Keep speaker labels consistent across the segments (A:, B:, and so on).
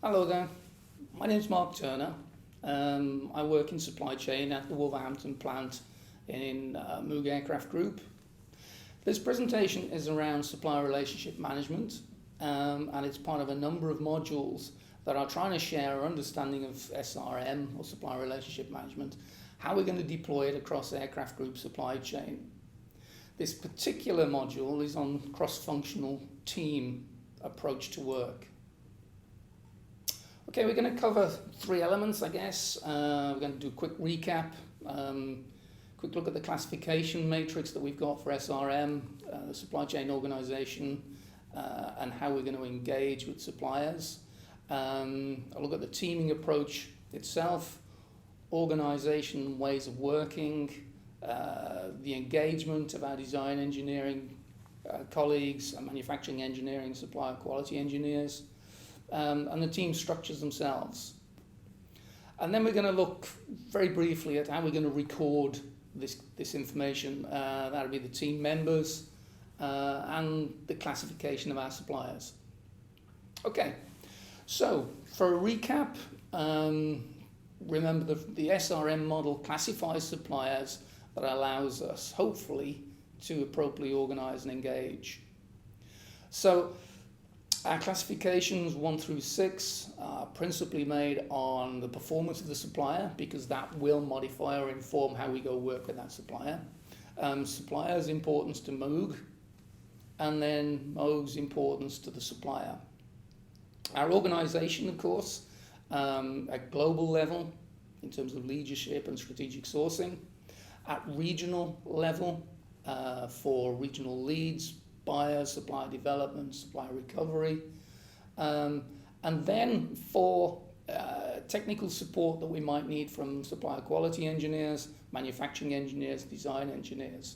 A: Hello there, my name is Mark Turner. I work in supply chain at the Wolverhampton plant in Moog Aircraft Group. This presentation is around supplier relationship management, and it's part of a number of modules that are trying to share our understanding of SRM, or supplier relationship management, how we're going to deploy it across Aircraft Group supply chain. This particular module is on cross-functional team approach to work. Okay, we're going to cover three elements, I guess. We're going to do a quick recap, quick look at the classification matrix that we've got for SRM, the supply chain organization, and how we're going to engage with suppliers. I'll look at the teaming approach itself, organization, ways of working, the engagement of our design engineering colleagues, and manufacturing engineering, supplier quality engineers, and the team structures themselves. And then we're going to look very briefly at how we're going to record this information. That'll be the team members and the classification of our suppliers. Okay, so for a recap, remember the SRM model classifies suppliers that allows us, hopefully, to appropriately organize and engage. So our classifications 1 through 6 are principally made on the performance of the supplier, because that will modify or inform how we go work with that supplier. Supplier's importance to Moog, and then Moog's importance to the supplier. Our organization, of course, at global level, in terms of leadership and strategic sourcing. At regional level, for regional leads, buyers, supplier development, supplier recovery, and then for technical support that we might need from supplier quality engineers, manufacturing engineers, design engineers.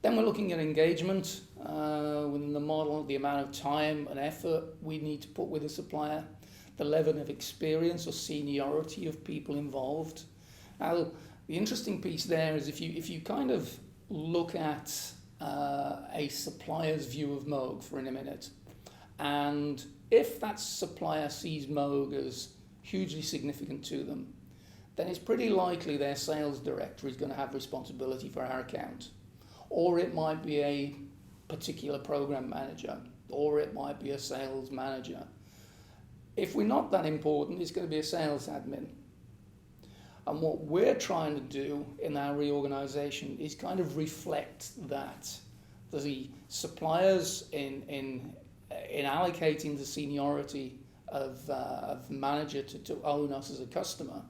A: Then we're looking at engagement within the model, the amount of time and effort we need to put with a supplier, the level of experience or seniority of people involved. Now, the interesting piece there is if you kind of look at a supplier's view of Moog for in a minute, and if that supplier sees Moog as hugely significant to them, then it's pretty likely their sales director is going to have responsibility for our account. Or it might be a particular program manager, or it might be a sales manager. If we're not that important, it's going to be a sales admin. And what we're trying to do in our reorganization is kind of reflect that. The suppliers in allocating the seniority of manager to own us as a customer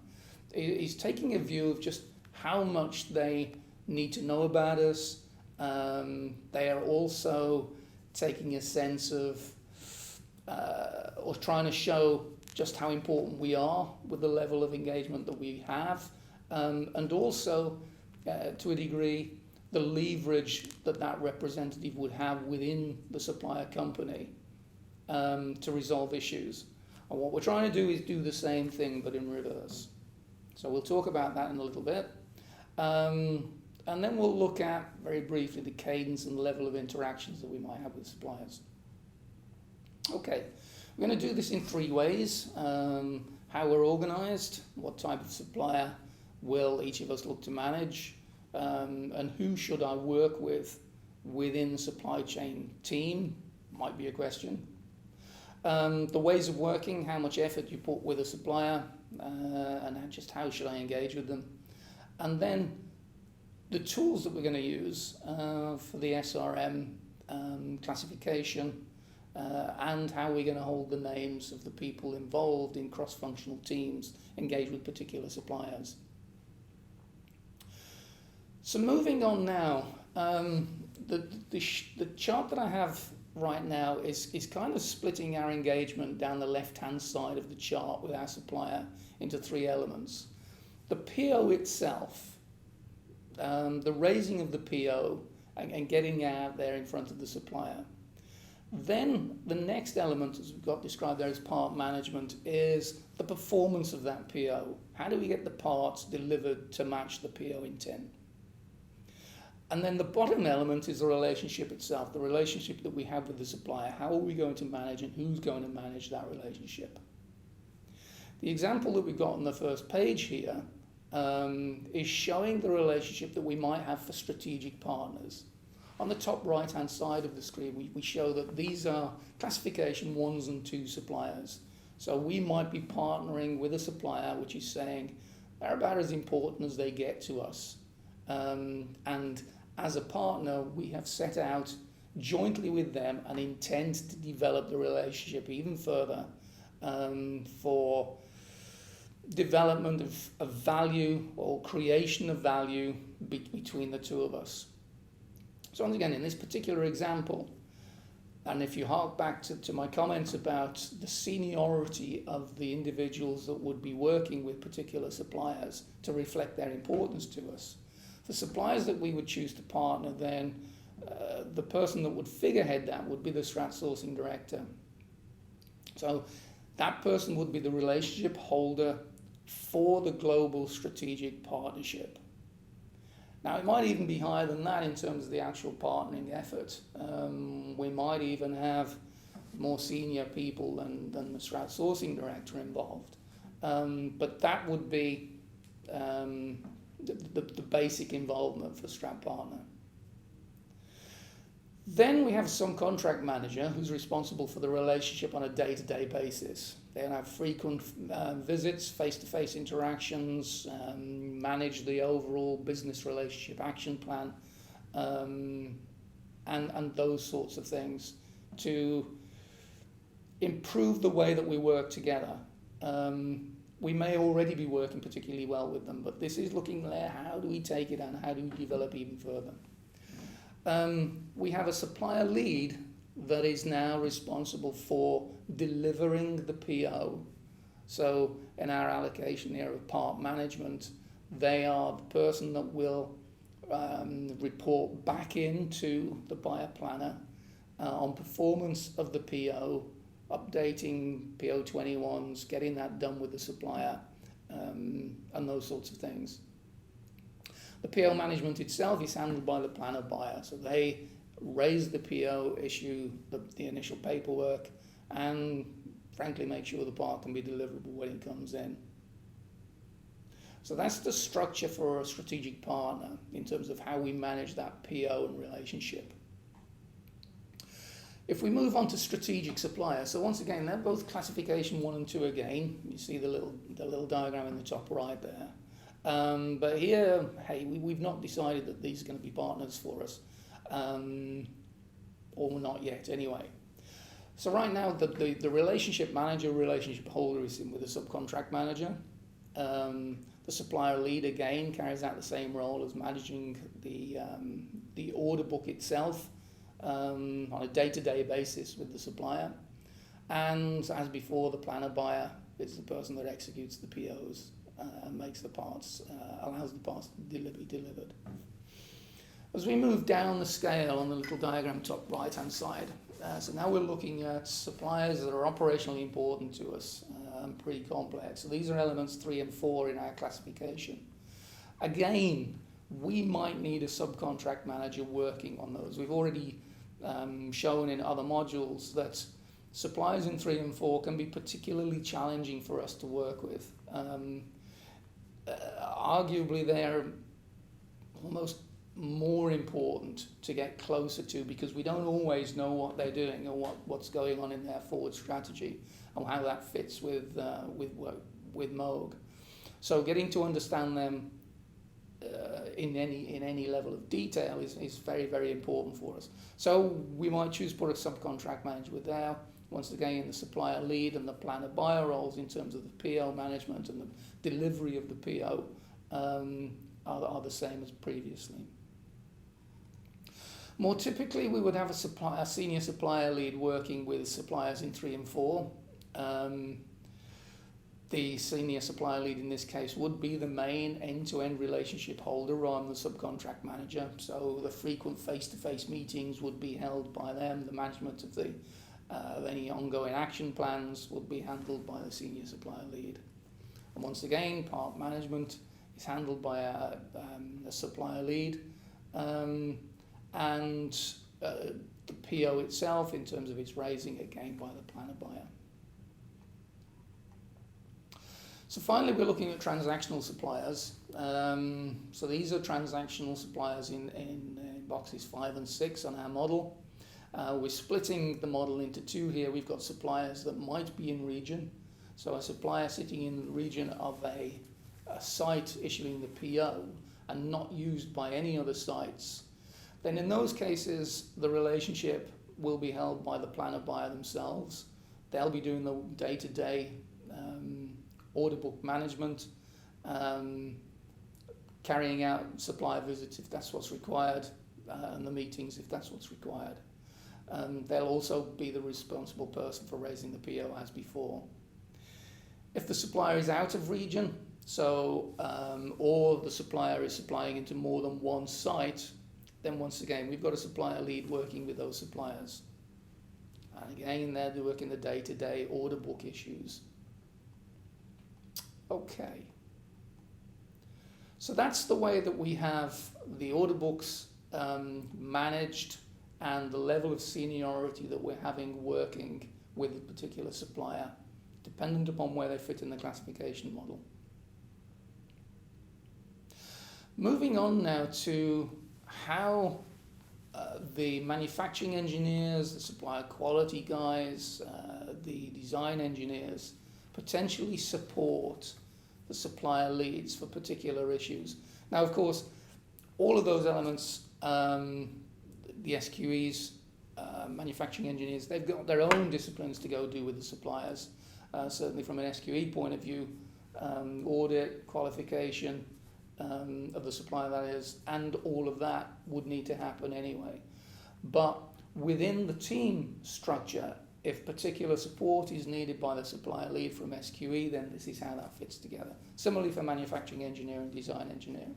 A: is taking a view of just how much they need to know about us. They are also taking a sense of or trying to show just how important we are with the level of engagement that we have, and also, to a degree, the leverage that representative would have within the supplier company to resolve issues. And what we're trying to do is do the same thing, but in reverse. So we'll talk about that in a little bit. And then we'll look at, very briefly, the cadence and level of interactions that we might have with suppliers. Okay. We're going to do this in 3 ways. How we're organized, what type of supplier will each of us look to manage, and who should I work with within the supply chain team, might be a question. The ways of working, how much effort you put with a supplier, and just how should I engage with them. And then the tools that we're going to use for the SRM classification, and how we're going to hold the names of the people involved in cross-functional teams engaged with particular suppliers. So moving on now, the chart that I have right now is kind of splitting our engagement down the left-hand side of the chart with our supplier into 3 elements. The PO itself, the raising of the PO and getting out there in front of the supplier. Then the next element, as we've got described there as part management, is the performance of that PO. How do we get the parts delivered to match the PO intent? And then the bottom element is the relationship itself, the relationship that we have with the supplier. How are we going to manage and who's going to manage that relationship? The example that we've got on the first page here is showing the relationship that we might have for strategic partners. On the top right-hand side of the screen, we show that these are classification 1s and 2 suppliers. So we might be partnering with a supplier which is saying they're about as important as they get to us. And as a partner, we have set out jointly with them an intent to develop the relationship even further for development of value or creation of value between the two of us. So once again, in this particular example, and if you hark back to my comments about the seniority of the individuals that would be working with particular suppliers to reflect their importance to us, the suppliers that we would choose to partner, then the person that would figurehead that would be the Strat Sourcing Director. So that person would be the relationship holder for the global strategic partnership. Now, it might even be higher than that in terms of the actual partnering effort. We might even have more senior people than the Strat Sourcing Director involved. But that would be the basic involvement for Strat Partner. Then we have some contract manager who's responsible for the relationship on a day-to-day basis. They'll have frequent visits, face-to-face interactions, manage the overall business relationship action plan, and those sorts of things to improve the way that we work together. We may already be working particularly well with them, but this is looking there, how do we take it and how do we develop even further? We have a supplier lead that is now responsible for delivering the PO. So in our allocation here of part management, they are the person that will report back into the buyer planner on performance of the PO, updating PO 21s, getting that done with the supplier, and those sorts of things. The PO management itself is handled by the planner buyer, so they raise the PO, issue the initial paperwork, and frankly make sure the part can be deliverable when it comes in. So that's the structure for a strategic partner in terms of how we manage that PO and relationship. If we move on to strategic supplier, so once again, they're both classification 1 and 2 again. You see the little diagram in the top right there. But here, hey, we've not decided that these are going to be partners for us, or not yet anyway. So right now, the relationship manager, relationship holder is in with the subcontract manager. The supplier lead, again, carries out the same role as managing the order book itself on a day-to-day basis with the supplier. And as before, the planner buyer is the person that executes the POs. Makes the parts, allows the parts to be delivered. As we move down the scale on the little diagram top right-hand side, so now we're looking at suppliers that are operationally important to us, pretty complex. So these are elements 3 and 4 in our classification. Again, we might need a subcontract manager working on those. We've already shown in other modules that suppliers in 3 and 4 can be particularly challenging for us to work with. Arguably, they're almost more important to get closer to because we don't always know what they're doing or what's going on in their forward strategy and how that fits with Moog. So getting to understand them in any level of detail is very, very important for us. So we might choose to put a subcontract manager with there. Once again, the supplier lead and the planner buyer roles in terms of the PO management and the delivery of the PO are the same as previously. More typically, we would have a senior supplier lead working with suppliers in 3 and 4. The senior supplier lead in this case would be the main end-to-end relationship holder rather than the subcontract manager. So the frequent face-to-face meetings would be held by them. The management of any ongoing action plans would be handled by the senior supplier lead. And once again, part management is handled by a supplier lead. and the PO itself in terms of its raising again by the planner buyer. So finally, we're looking at transactional suppliers. So these are transactional suppliers in boxes 5 and 6 on our model. We're splitting the model into two here. We've got suppliers that might be in region. So a supplier sitting in the region of a site issuing the PO and not used by any other sites. Then in those cases, the relationship will be held by the planner buyer themselves. They'll be doing the day-to-day order book management, carrying out supplier visits if that's what's required, and the meetings if that's what's required. They'll also be the responsible person for raising the PO as before. If the supplier is out of region, so or the supplier is supplying into more than one site, then once again we've got a supplier lead working with those suppliers. And again, they're working the day-to-day order book issues. Okay. So that's the way that we have the order books managed and the level of seniority that we're having working with a particular supplier, dependent upon where they fit in the classification model. Moving on now to how the manufacturing engineers, the supplier quality guys, the design engineers potentially support the supplier leads for particular issues. Now, of course, all of those elements, the SQEs, manufacturing engineers, they've got their own disciplines to go do with the suppliers. Certainly from an SQE point of view, audit, qualification of the supplier, that is, and all of that would need to happen anyway. But within the team structure, if particular support is needed by the supplier lead from SQE, then this is how that fits together. Similarly for manufacturing engineering, design engineering.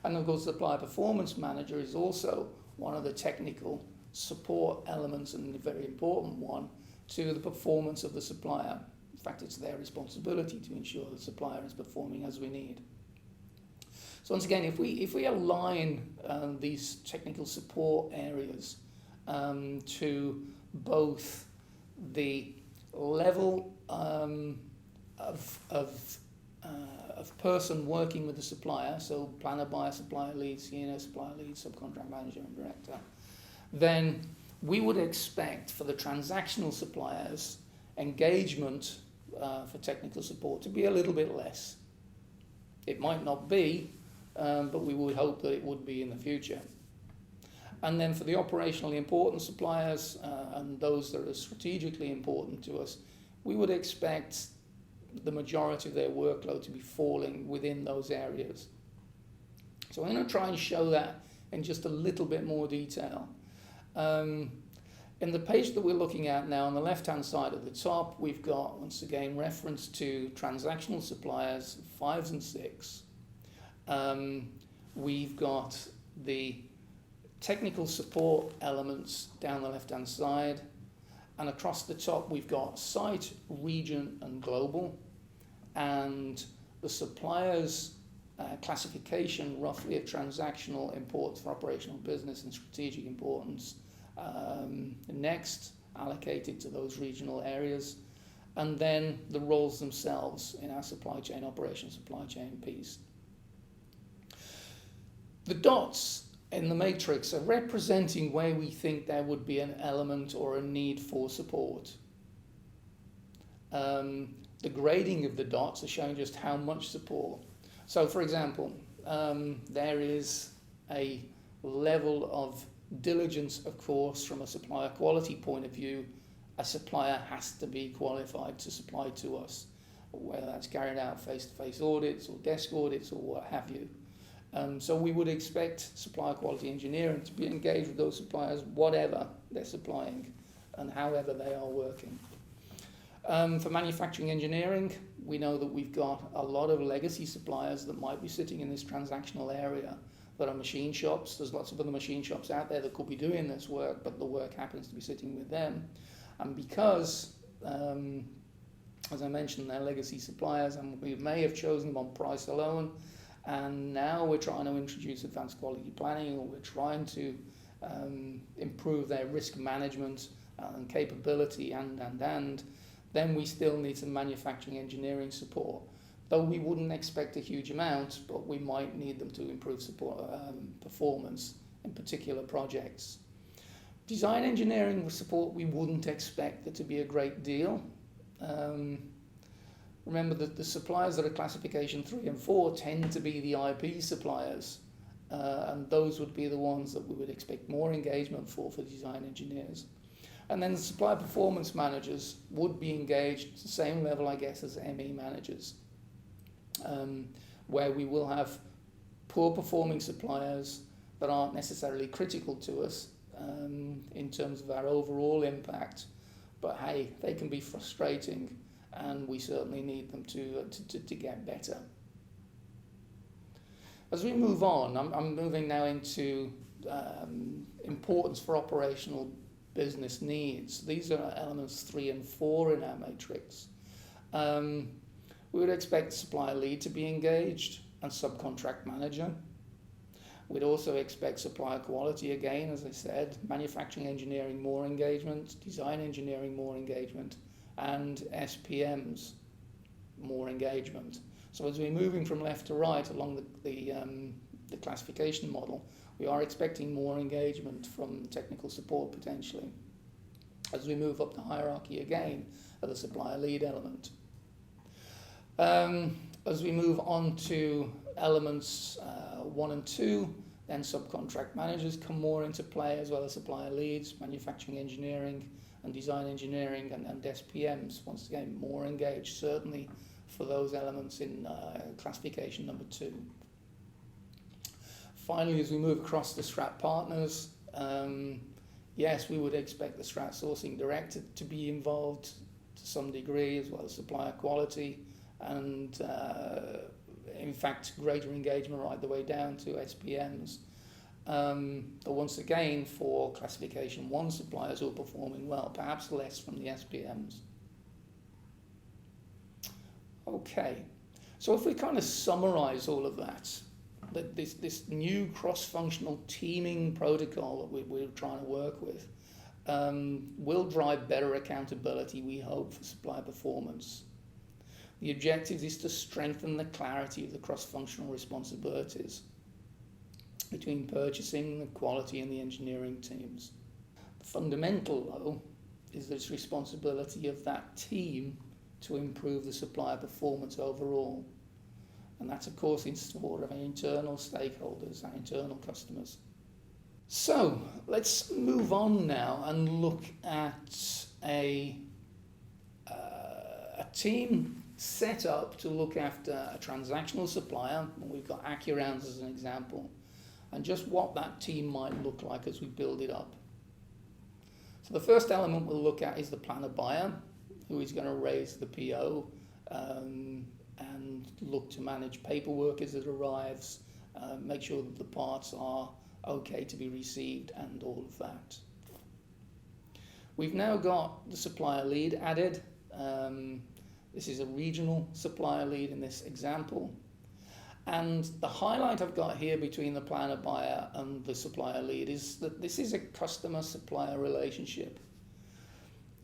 A: And of course, the supplier performance manager is also one of the technical support elements, and a very important one, to the performance of the supplier. In fact, it's their responsibility to ensure the supplier is performing as we need. So once again, if we align these technical support areas to both the level of person working with the supplier, so planner, buyer, supplier lead, CNO, supplier lead, subcontract manager and director, then we would expect for the transactional suppliers engagement for technical support to be a little bit less. It might not be, but we would hope that it would be in the future. And then for the operationally important suppliers and those that are strategically important to us, we would expect the majority of their workload to be falling within those areas. So I'm going to try and show that in just a little bit more detail. In the page that we're looking at now, on the left-hand side at the top, we've got, once again, reference to transactional suppliers, 5s and 6. We've got the technical support elements down the left-hand side, and across the top we've got site, region and global, and the suppliers classification roughly of transactional importance for operational business and strategic importance next allocated to those regional areas, and then the roles themselves in our supply chain operation, supply chain piece. The dots in the matrix are representing where we think there would be an element or a need for support. The grading of the dots are showing just how much support. So for example, there is a level of diligence, of course, from a supplier quality point of view. A supplier has to be qualified to supply to us, whether that's carried out face-to-face audits or desk audits or what have you. So we would expect supplier quality engineering to be engaged with those suppliers, whatever they're supplying and however they are working. For manufacturing engineering, we know that we've got a lot of legacy suppliers that might be sitting in this transactional area that are machine shops. There's lots of other machine shops out there that could be doing this work, but the work happens to be sitting with them. And because, as I mentioned, they're legacy suppliers, and we may have chosen them on price alone, And now we're trying to introduce advanced quality planning, or we're trying to improve their risk management and capability, and then we still need some manufacturing engineering support. Though we wouldn't expect a huge amount, but we might need them to improve support, performance in particular projects. Design engineering support, we wouldn't expect it to be a great deal. Remember that the suppliers that are classification 3 and 4 tend to be the IP suppliers, and those would be the ones that we would expect more engagement for design engineers. And then the supply performance managers would be engaged at the same level, I guess, as ME managers, where we will have poor performing suppliers that aren't necessarily critical to us in terms of our overall impact, but hey, they can be frustrating, and we certainly need them to get better. As we move on, I'm moving now into importance for operational business needs. These are elements 3 and 4 in our matrix. We would expect supplier lead to be engaged and subcontract manager. We'd also expect supplier quality again, as I said, manufacturing engineering more engagement, design engineering more engagement, and SPMs more engagement. So as we're moving from left to right along the classification model, we are expecting more engagement from technical support potentially. As we move up the hierarchy again, at the supplier lead element. As we move on to elements 1 and 2, then subcontract managers come more into play, as well as supplier leads, manufacturing engineering and design engineering, and SPMs, once again, more engaged, certainly for those elements in classification number 2. Finally, as we move across the Strat partners, yes, we would expect the Strat sourcing director to be involved to some degree, as well as supplier quality, and in fact, greater engagement right the way down to SPMs. But once again, for classification 1 suppliers who are performing well, perhaps less from the SPMs. Okay, so if we kind of summarize all of that this new cross-functional teaming protocol that we're trying to work with will drive better accountability, we hope, for supply performance. The objective is to strengthen the clarity of the cross-functional responsibilities between purchasing, the quality, and the engineering teams. The fundamental, though, is this responsibility of that team to improve the supplier performance overall. And that's, of course, in support of our internal stakeholders, our internal customers. So let's move on now and look at a team set up to look after a transactional supplier. We've got Accurans as an example, and just what that team might look like as we build it up. So the first element we'll look at is the planner buyer, who is going to raise the PO and look to manage paperwork as it arrives, make sure that the parts are okay to be received, and all of that. We've now got the supplier lead added. This is a regional supplier lead in this example. And the highlight I've got here between the planner buyer and the supplier lead is that this is a customer-supplier relationship.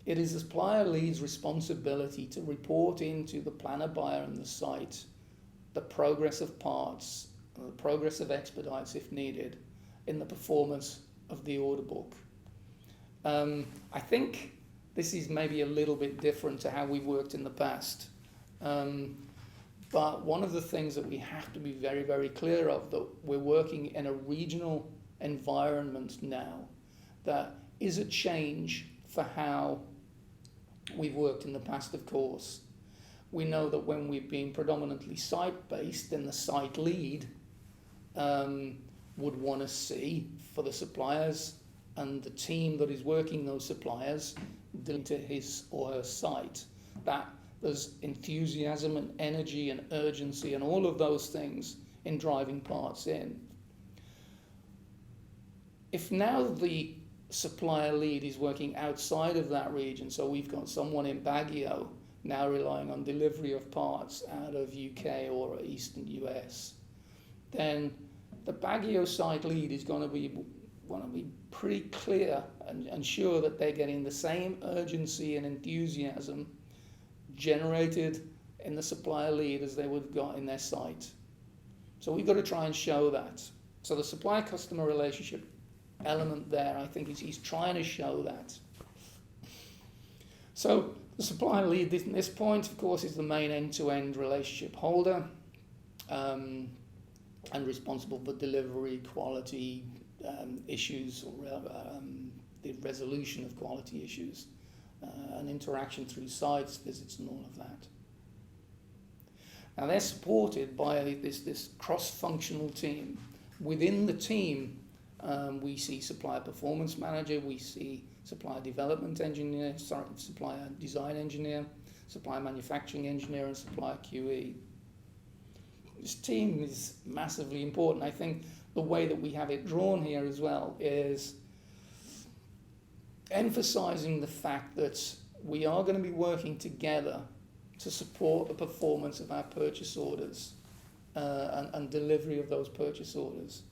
A: It is the supplier lead's responsibility to report into the planner buyer and the site the progress of parts, the progress of expedites if needed, in the performance of the order book. I think this is maybe a little bit different to how we've worked in the past. But one of the things that we have to be very, very clear of, that we're working in a regional environment now that is a change for how we've worked in the past, of course. We know that when we've been predominantly site-based, then the site lead would want to see for the suppliers and the team that is working those suppliers to his or her site, that there's enthusiasm and energy and urgency and all of those things in driving parts in. If now the supplier lead is working outside of that region, so we've got someone in Baguio now relying on delivery of parts out of UK or Eastern US, then the Baguio site lead is going to be pretty clear and sure that they're getting the same urgency and enthusiasm generated in the supplier lead as they would have got in their site. So we've got to try and show that. So the supplier-customer relationship element there, I think, is he's trying to show that. So the supplier lead at this point, of course, is the main end-to-end relationship holder and responsible for delivery, quality issues, or the resolution of quality issues, and interaction through sites, visits, and all of that. Now they're supported by this cross-functional team. Within the team, we see supplier performance manager, we see supplier development engineer, supplier design engineer, supplier manufacturing engineer, and supplier QE. This team is massively important. I think the way that we have it drawn here as well is emphasizing the fact that we are going to be working together to support the performance of our purchase orders and delivery of those purchase orders.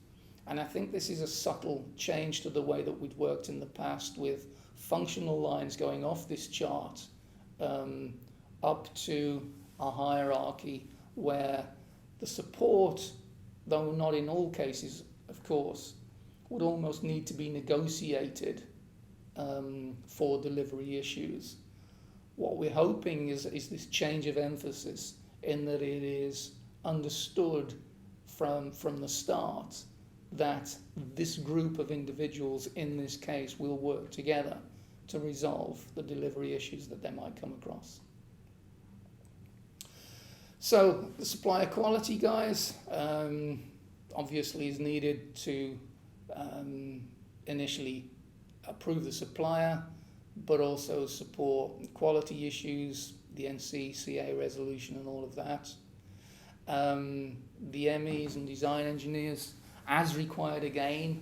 A: And I think this is a subtle change to the way that we'd worked in the past, with functional lines going off this chart up to a hierarchy where the support, though not in all cases, of course, would almost need to be negotiated for delivery issues. What we're hoping is this change of emphasis, in that it is understood from the start that this group of individuals in this case will work together to resolve the delivery issues that they might come across. So the supplier quality guys obviously is needed to initially approve the supplier, but also support quality issues, the NC, CA resolution and all of that. The MEs and design engineers, as required again.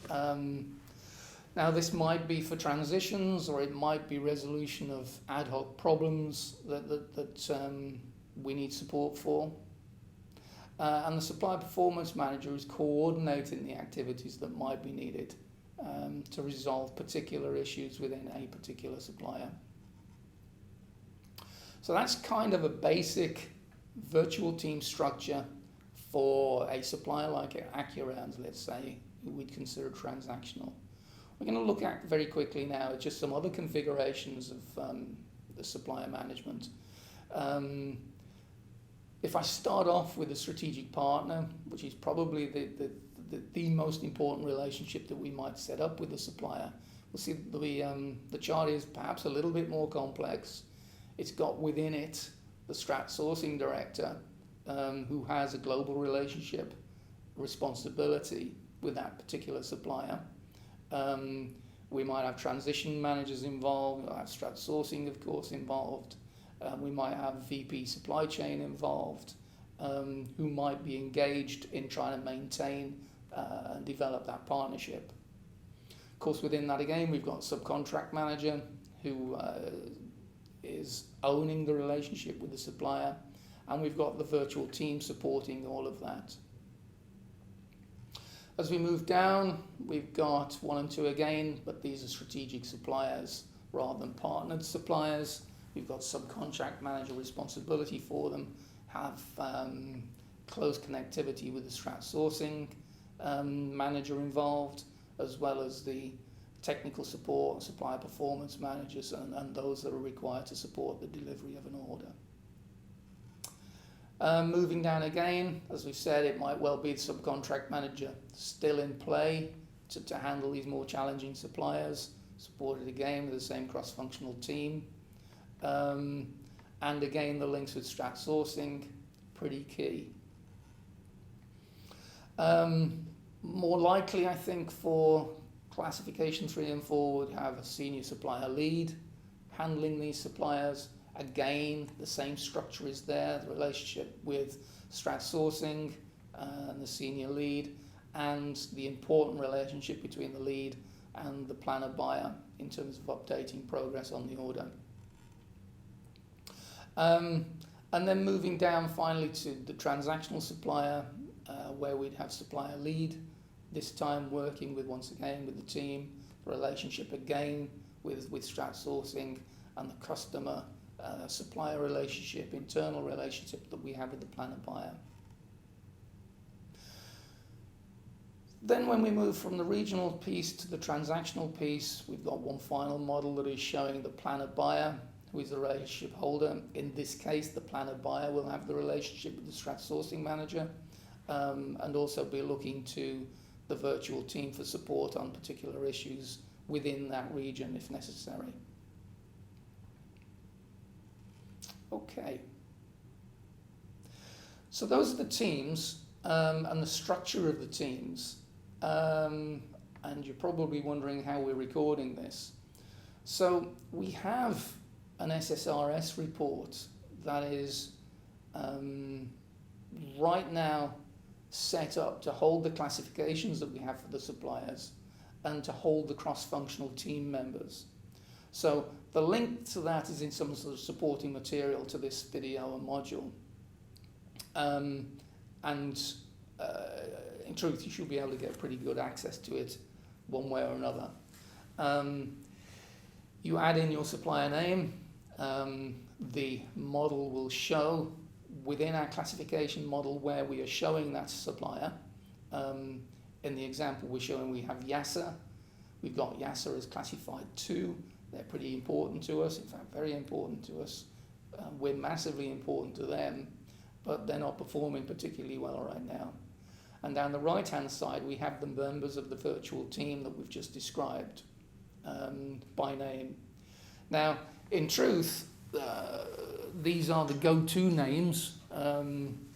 A: Now this might be for transitions, or it might be resolution of ad hoc problems that we need support for. And the supplier performance manager is coordinating the activities that might be needed to resolve particular issues within a particular supplier. So that's kind of a basic virtual team structure for a supplier like Accuround, let's say, who we'd consider transactional. We're going to look at very quickly now at just some other configurations of the supplier management. If I start off with a strategic partner, which is probably the most important relationship that we might set up with the supplier, we'll see the chart is perhaps a little bit more complex. It's got within it the strat sourcing director, who has a global relationship responsibility with that particular supplier. We might have transition managers involved, we'll have strat sourcing, of course, involved. We might have VP supply chain involved, who might be engaged in trying to maintain and develop that partnership. Of course, within that again, we've got subcontract manager who is owning the relationship with the supplier, and we've got the virtual team supporting all of that. As we move down, we've got 1 and 2 again, but these are strategic suppliers rather than partnered suppliers. We've got subcontract manager responsibility for them, have close connectivity with the strat sourcing manager involved, as well as the technical support, supplier performance managers, and those that are required to support the delivery of an order. Moving down again, as we said, it might well be the subcontract manager still in play to handle these more challenging suppliers, supported again with the same cross-functional team. And again, the links with strat sourcing, pretty key. More likely, I think, for classification 3 and 4 would have a senior supplier lead handling these suppliers. Again, the same structure is there, the relationship with strat sourcing and the senior lead, and the important relationship between the lead and the planner buyer in terms of updating progress on the order. And then moving down finally to the transactional supplier, where we'd have supplier lead, this time working with, once again, with the team, the relationship again with Strat Sourcing and the customer supplier relationship, internal relationship that we have with the planner buyer. Then when we move from the regional piece to the transactional piece, we've got one final model that is showing the planner buyer, who is the relationship holder. In this case, the planner buyer will have the relationship with the Strat Sourcing manager, and also be looking to the virtual team for support on particular issues within that region if necessary. Okay. So those are the teams and the structure of the teams. And you're probably wondering how we're recording this. So we have an SSRS report that is right now set up to hold the classifications that we have for the suppliers and to hold the cross-functional team members. So the link to that is in some sort of supporting material to this video and module. In truth, you should be able to get pretty good access to it one way or another. You add in your supplier name. The model will show within our classification model where we are showing that supplier. In the example we're showing, we have YASA. We've got YASA as classified 2. They're pretty important to us, in fact, very important to us. We're massively important to them, but they're not performing particularly well right now. And down the right-hand side, we have the members of the virtual team that we've just described by name. Now, in truth, these are the go-to names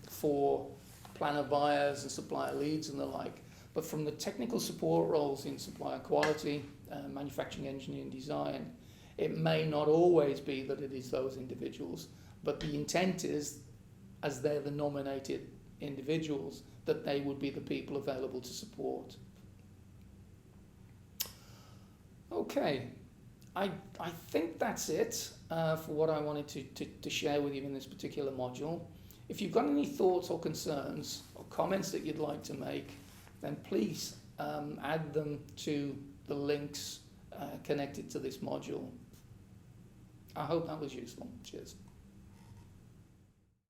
A: for planner buyers and supplier leads and the like. But from the technical support roles in supplier quality, manufacturing, engineering, design, it may not always be that it is those individuals, but the intent is, as they're the nominated individuals, that they would be the people available to support. Okay, I think that's it for what I wanted to share with you in this particular module. If you've got any thoughts or concerns or comments that you'd like to make, then please add them to the links connected to this module. I hope that was useful. Cheers.